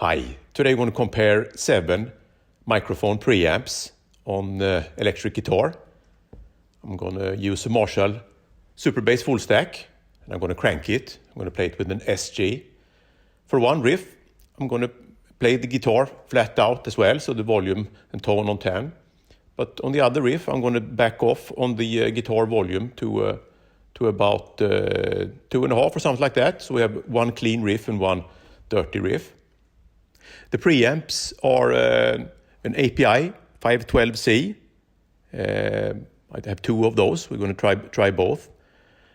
Hi, today we're going to compare 7 microphone preamps on electric guitar. I'm going to use a Marshall Superbass full stack and I'm going to crank it. I'm going to play it with an SG. For one riff, I'm going to play the guitar flat out as well, so the volume and tone on 10. But on the other riff, I'm going to back off on the guitar volume to about 2.5 or something like that. So we have one clean riff and one dirty riff. The preamps are an API 512C. I have 2 of those. We're going to try both.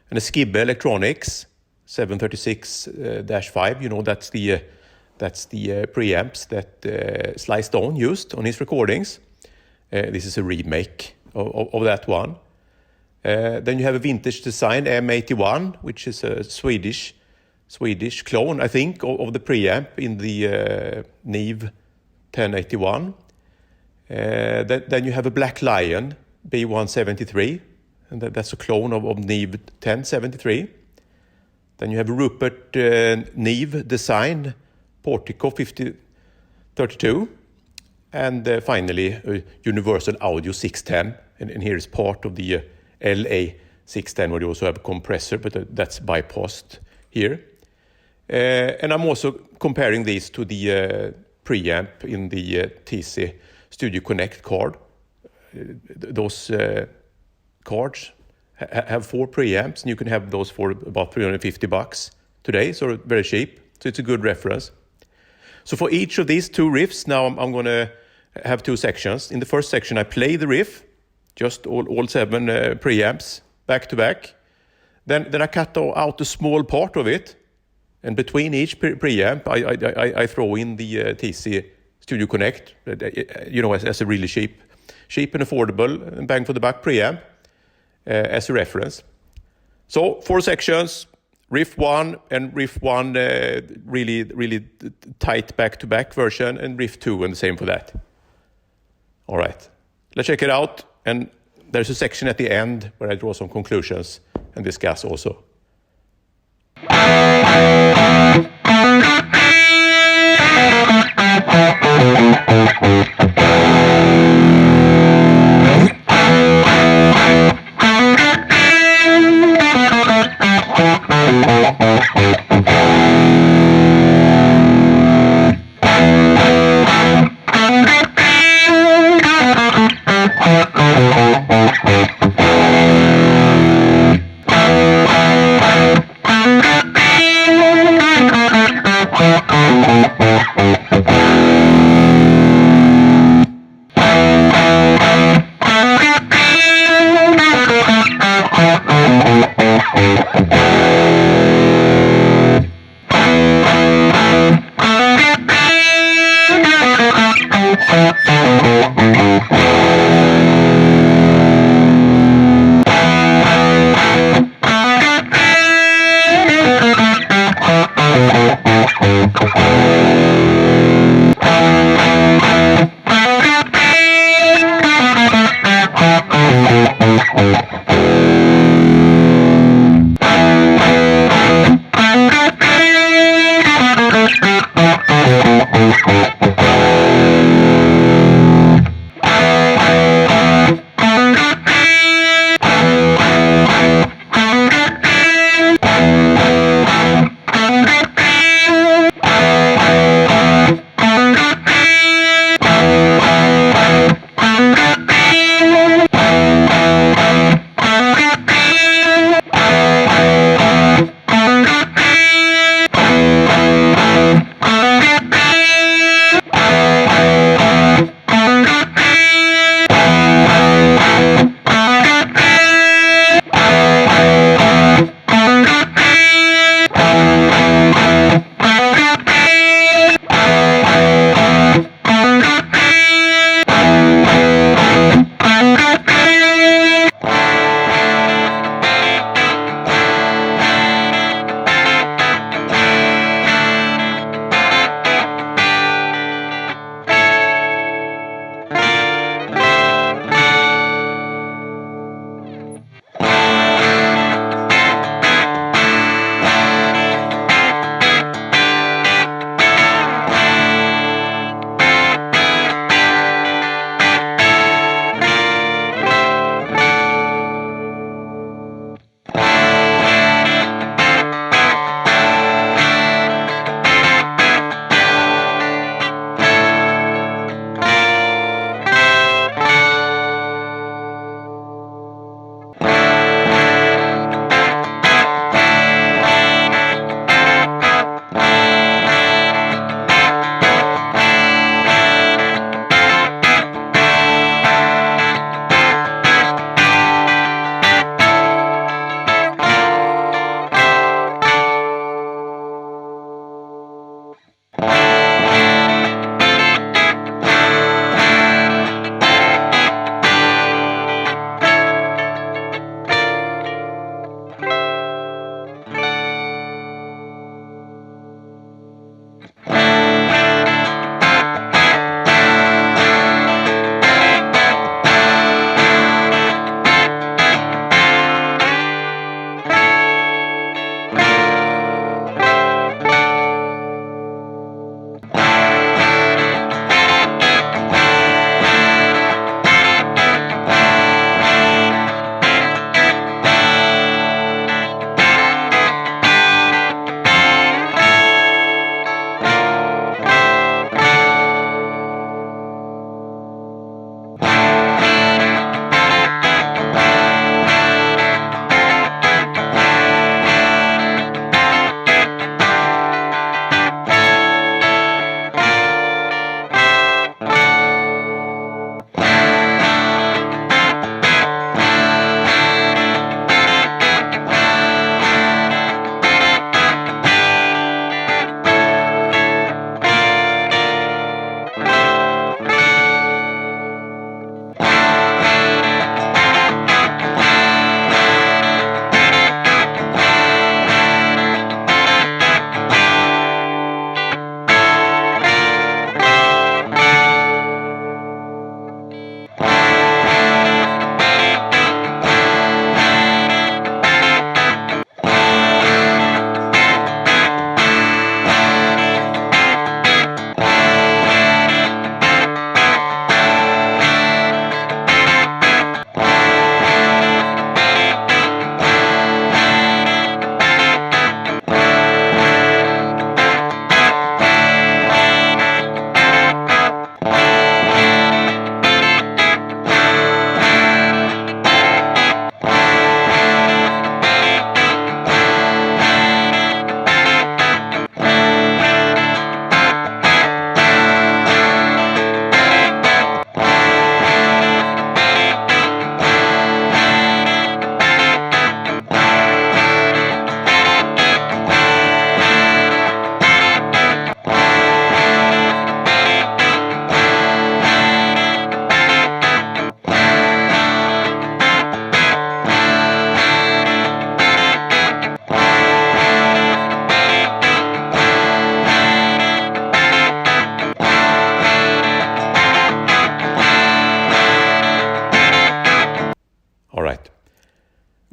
And a Skibbe Electronics 736-5. You know, that's the preamps that Sly Stone used on his recordings. This is a remake of that one. Then you have a vintage Design M81, which is a Swedish clone, I think, of the preamp in the Neve 1081. Then you have a Black Lion B173, and that's a clone of Neve 1073. Then you have a Rupert Neve Design Portico 5032. And finally, a Universal Audio 610. And here is part of the LA 610, where you also have a compressor, but that's bypassed here. And I'm also comparing these to the preamp in the TC Studio Konnekt card. Those cards have 4 preamps, and you can have those for about $350 today, so very cheap. So it's a good reference. So for each of these 2 riffs, now I'm going to have 2 sections. In the first section, I play the riff, just all 7 preamps back to back. Then I cut out a small part of it. And between each preamp, I throw in the TC Studio Konnekt, as a really cheap and affordable and bang for the buck preamp as a reference. So 4 sections, riff 1 and riff 1, really tight back-to-back version, and riff 2 and the same for that. All right, let's check it out. And there's a section at the end where I draw some conclusions and discuss also.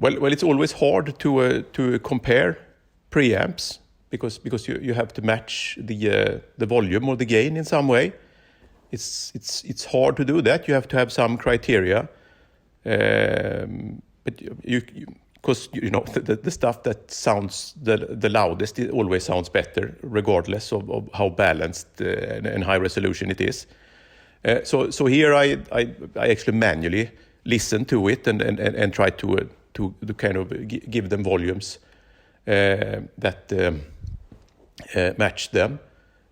Well, it's always hard to compare preamps because you have to match the volume or the gain in some way. It's hard to do that. You have to have some criteria, but because the stuff that sounds the loudest, it always sounds better, regardless of how balanced and high resolution it is. So here I actually manually listen to it and try to kind of give them volumes that match them.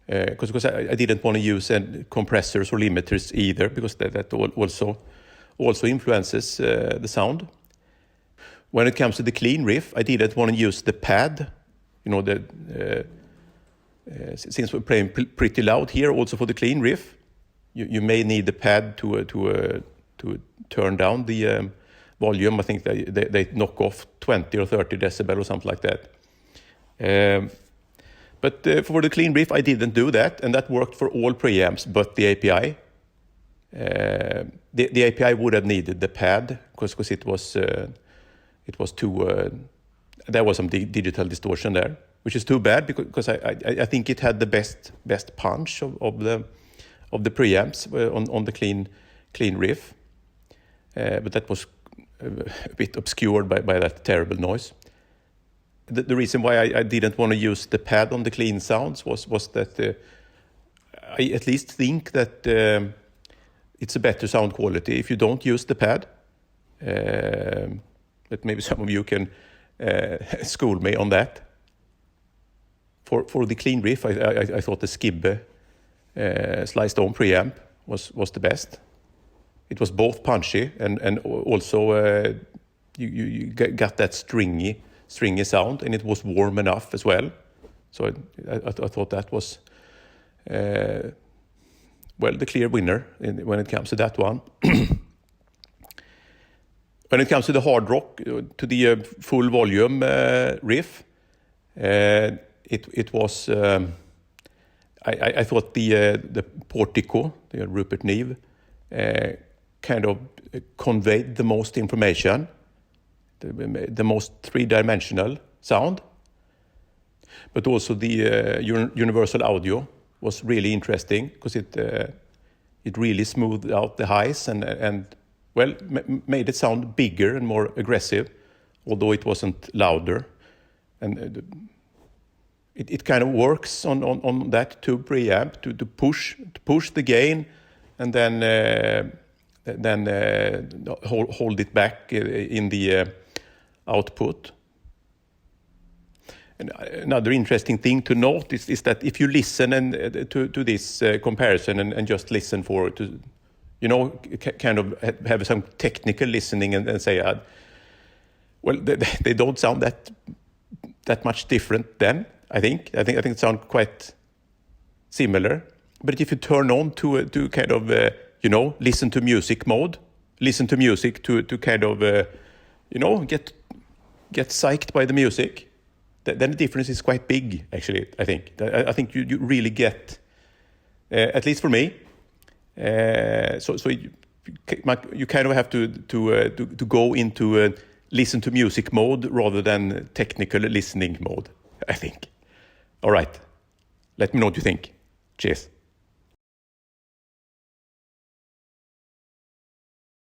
Because I didn't want to use compressors or limiters either, because that also influences the sound. When it comes to the clean riff, I didn't want to use the pad. Since we're playing pretty loud here, also for the clean riff, you may need the pad to turn down the volume. I think they knock off 20 or 30 decibel or something like that. But for the clean riff, I didn't do that, and that worked for all preamps but the API. The API would have needed the pad because it was too. There was some digital distortion there, which is too bad because I think it had the best punch of the preamps on the clean riff, but that was a bit obscured by that terrible noise. The reason why I didn't want to use the pad on the clean sounds was that I at least think that it's a better sound quality if you don't use the pad. But maybe some of you can school me on that. For the clean riff, I thought the Skibbe sliced-on preamp was the best. It was both punchy and also you got that stringy sound, and it was warm enough as well. So I thought that was the clear winner when it comes to that one. When it comes to the hard rock, to the full volume riff, it was. I thought the Portico, the Rupert Neve, kind of conveyed the most information, the most three-dimensional sound. But also the universal audio was really interesting because it really smoothed out the highs and made it sound bigger and more aggressive, although it wasn't louder. And it kind of works on that tube preamp to push the gain and then hold it back in the output. And another interesting thing to note is that if you listen to this comparison and just listen kind of have some technical listening and say, they don't sound that much different then. I think it sounds quite similar. But if you turn on to kind of listen to music mode, listen to music to kind of get psyched by the music, then the difference is quite big. Actually, I think you really get, at least for me. So you kind of have to go into listen to music mode rather than technical listening mode, I think. All right, let me know what you think. Cheers.